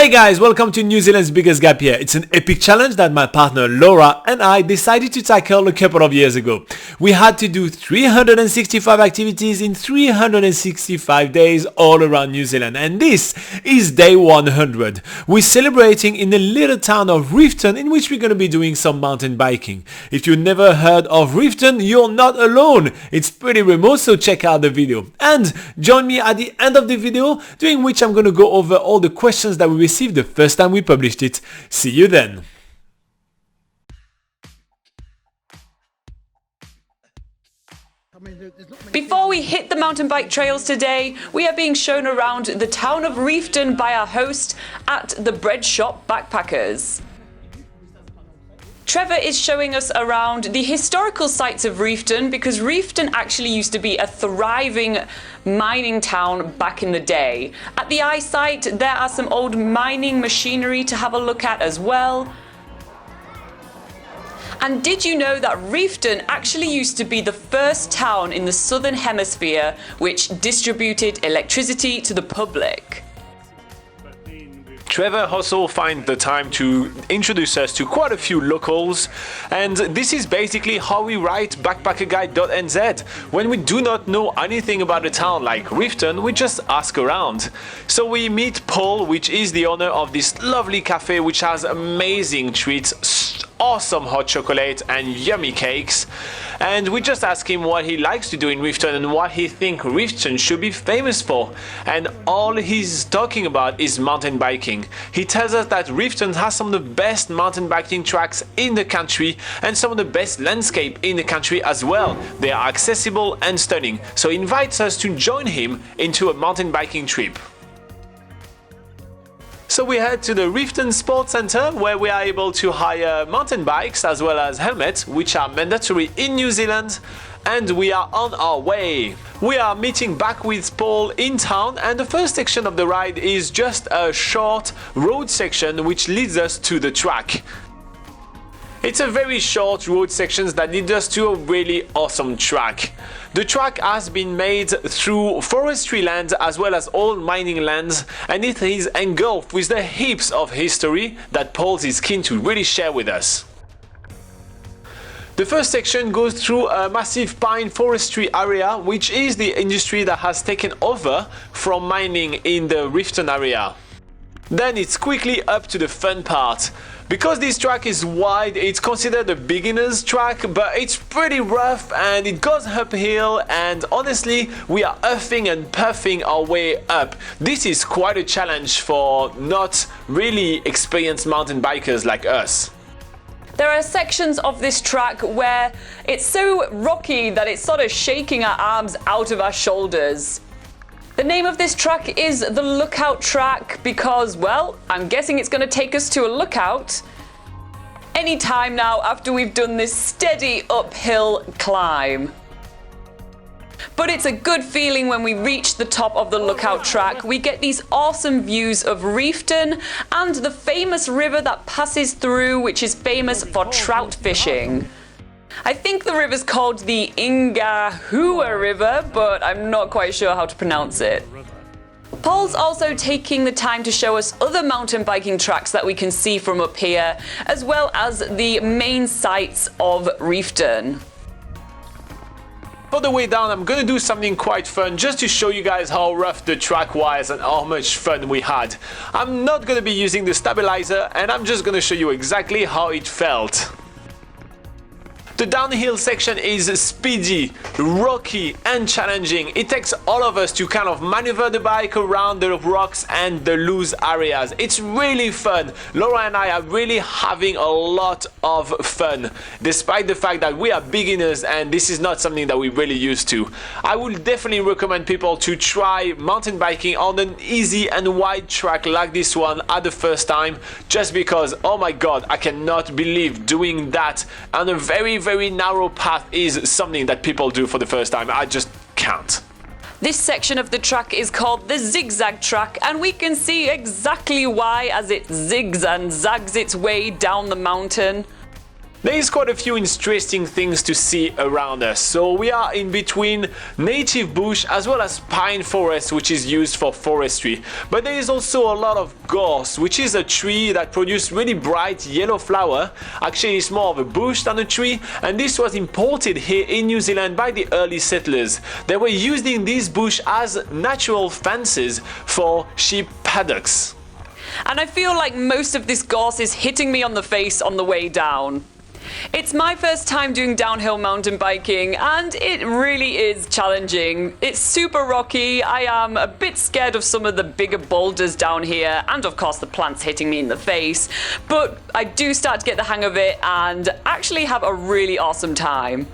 Hey guys, welcome to New Zealand's biggest gap year. It's an epic challenge that my partner Laura and I decided to tackle a couple of years ago. We had to do 365 activities in 365 days all around New Zealand, and this is day 100. We're celebrating in the little town of Reefton, in which we're going to be doing some mountain biking. If you've never heard of Reefton, you're not alone. It's pretty remote, so check out the video. And join me at the end of the video, during which I'm going to go over all the questions that we received the first time we published it. See you then. Before we hit the mountain bike trails today, we are being shown around the town of Reefton by our host at the Bread Shop Backpackers. Trevor is showing us around the historical sites of Reefton, because Reefton actually used to be a thriving mining town back in the day. At the eyesight, there are some old mining machinery to have a look at as well. And did you know that Reefton actually used to be the first town in the southern hemisphere which distributed electricity to the public? Trevor also finds the time to introduce us to quite a few locals, and this is basically how we write backpackerguide.nz. When we do not know anything about a town like Reefton, we just ask around. So we meet Paul, which is the owner of this lovely cafe which has amazing treats, awesome hot chocolate and yummy cakes, and we just ask him what he likes to do in Reefton and what he thinks Reefton should be famous for, and all he's talking about is mountain biking. He tells us that Reefton has some of the best mountain biking tracks in the country and some of the best landscape in the country as well. They are accessible and stunning, so he invites us to join him into a mountain biking trip. So we head to the Reefton Sports Centre, where we are able to hire mountain bikes as well as helmets, which are mandatory in New Zealand, and we are on our way. We are meeting back with Paul in town, and the first section of the ride is just a short road section which leads us to the track. It's a very short road section that leads us to a really awesome track. The track has been made through forestry land as well as old mining lands, and it is engulfed with the heaps of history that Paul is keen to really share with us. The first section goes through a massive pine forestry area, which is the industry that has taken over from mining in the Reefton area. Then it's quickly up to the fun part. Because this track is wide, it's considered a beginner's track, but it's pretty rough and it goes uphill, and honestly, we are huffing and puffing our way up. This is quite a challenge for not really experienced mountain bikers like us. There are sections of this track where it's so rocky that it's sort of shaking our arms out of our shoulders. The name of this track is the Lookout Track because, well, I'm guessing it's going to take us to a lookout any time now after we've done this steady uphill climb. But it's a good feeling when we reach the top of the Lookout Track. We get these awesome views of Reefton and the famous river that passes through, which is famous for trout fishing. I think the river's called the Ingahua River, but I'm not quite sure how to pronounce it. Paul's also taking the time to show us other mountain biking tracks that we can see from up here, as well as the main sites of Reefton. For the way down, I'm gonna do something quite fun just to show you guys how rough the track was and how much fun we had. I'm not gonna be using the stabilizer, and I'm just gonna show you exactly how it felt. The downhill section is speedy, rocky and challenging. It takes all of us to kind of maneuver the bike around the rocks and the loose areas. It's really fun. Laura and I are really having a lot of fun, despite the fact that we are beginners and this is not something that we're really used to. I would definitely recommend people to try mountain biking on an easy and wide track like this one at the first time, just because, oh my god, I cannot believe doing that on a very narrow path is something that people do for the first time. I just can't. This section of the track is called the Zigzag Track, and we can see exactly why as it zigs and zags its way down the mountain. There is quite a few interesting things to see around us. So we are in between native bush as well as pine forest, which is used for forestry. But there is also a lot of gorse, which is a tree that produces really bright yellow flower. Actually, it's more of a bush than a tree, and this was imported here in New Zealand by the early settlers. They were using this bush as natural fences for sheep paddocks. And I feel like most of this gorse is hitting me on the face on the way down. It's my first time doing downhill mountain biking, and it really is challenging. It's super rocky. I am a bit scared of some of the bigger boulders down here, and of course the plants hitting me in the face. But I do start to get the hang of it and actually have a really awesome time.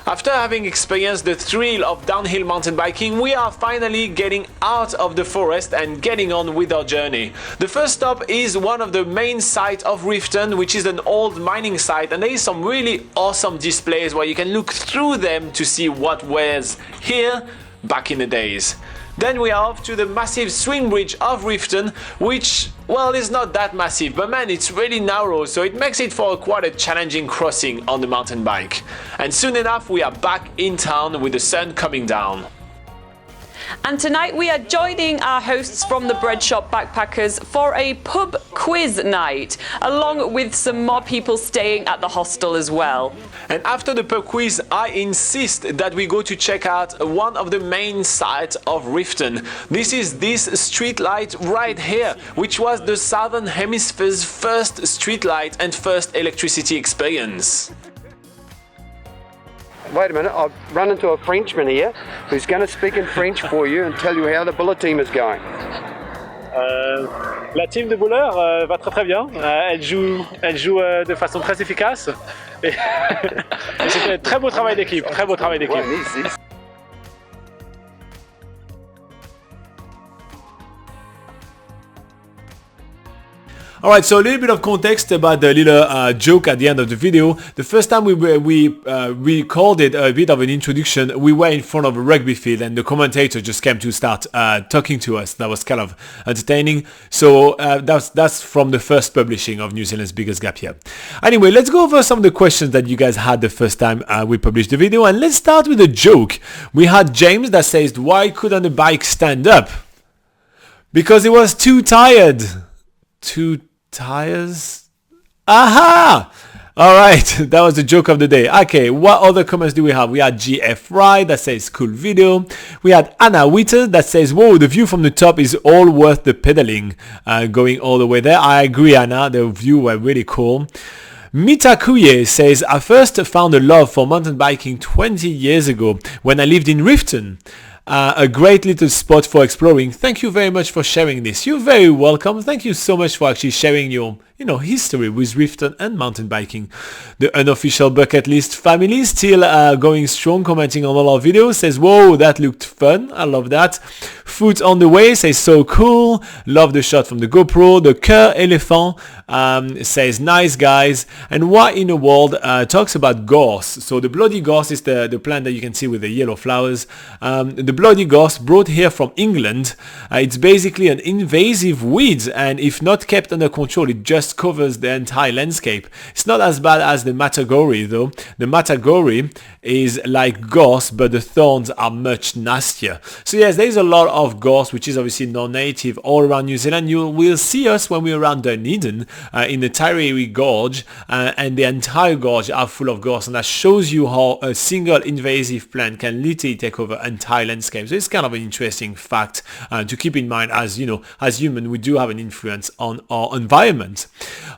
After having experienced the thrill of downhill mountain biking, we are finally getting out of the forest and getting on with our journey. The first stop is one of the main sites of Reefton, which is an old mining site, and there is some really awesome displays where you can look through them to see what was here back in the days. Then we are off to the massive swing bridge of Reefton, which, well, is not that massive, but man, it's really narrow, so it makes it for quite a challenging crossing on the mountain bike. And soon enough, we are back in town with the sun coming down. And tonight we are joining our hosts from the Bread Shop Backpackers for a pub quiz night, along with some more people staying at the hostel as well. And after the pub quiz, I insist that we go to check out one of the main sites of Reefton. This is this street light right here, which was the Southern Hemisphere's first street light and first electricity experience. Wait a minute, I've run into a Frenchman here who's going to speak in French for you and tell you how the bullet team is going. La team de bowlers va très très bien. Elle joue de façon très efficace. Et c'était un très beau travail d'équipe. Très beau travail d'équipe. Ouais, Alright, so a little bit of context about the little joke at the end of the video. The first time we recorded a bit of an introduction, we were in front of a rugby field and the commentator just came to start talking to us. That was kind of entertaining. So that's from the first publishing of New Zealand's Biggest Gap Year. Anyway, let's go over some of the questions that you guys had the first time we published the video, and let's start with a joke. We had James that says, why couldn't the bike stand up? Because it was too tired. Two tires? Aha! Alright, that was the joke of the day. Okay, what other comments do we have? We had GF Ride that says cool video. We had Anna Witter that says, whoa, the view from the top is all worth the pedaling. Going all the way there. I agree, Anna, the view were really cool. Mitakuye says, I first found a love for mountain biking 20 years ago when I lived in Reefton. A great little spot for exploring. Thank you very much for sharing this. You're very welcome. Thank you so much for actually sharing your history with Reefton and mountain biking. The unofficial bucket list family still going strong, commenting on all our videos, says, whoa, that looked fun. I love that. Foot on the way says, so cool. Love the shot from the GoPro. The Cœur Elephant says, nice guys. And What in the World talks about gorse. So the bloody gorse is the plant that you can see with the yellow flowers. The bloody gorse brought here from England. It's basically an invasive weed, and if not kept under control, it just covers the entire landscape. It's not as bad as the matagori though. The matagori is like gorse, but the thorns are much nastier. So yes, there is a lot of gorse, which is obviously non-native all around New Zealand. You will see us when we're around Dunedin in the Tairiri Gorge, and the entire gorge are full of gorse, and that shows you how a single invasive plant can literally take over entire landscape. So it's kind of an interesting fact to keep in mind. As as human, we do have an influence on our environment.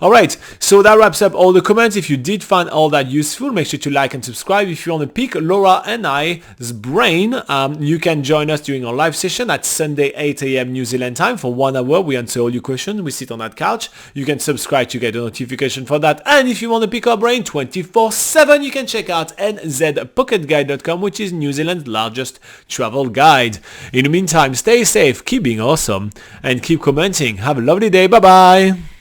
Alright, so that wraps up all the comments. If you did find all that useful, make sure to like and subscribe. If you want to pick Laura and I's brain, you can join us during our live session at Sunday 8 a.m. New Zealand time for 1 hour. We answer all your questions. We sit on that couch. You can subscribe to get a notification for that. And if you want to pick our brain 24/7, you can check out nzpocketguide.com, which is New Zealand's largest travel guide. In the meantime, stay safe, keep being awesome, and keep commenting. Have a lovely day. Bye bye.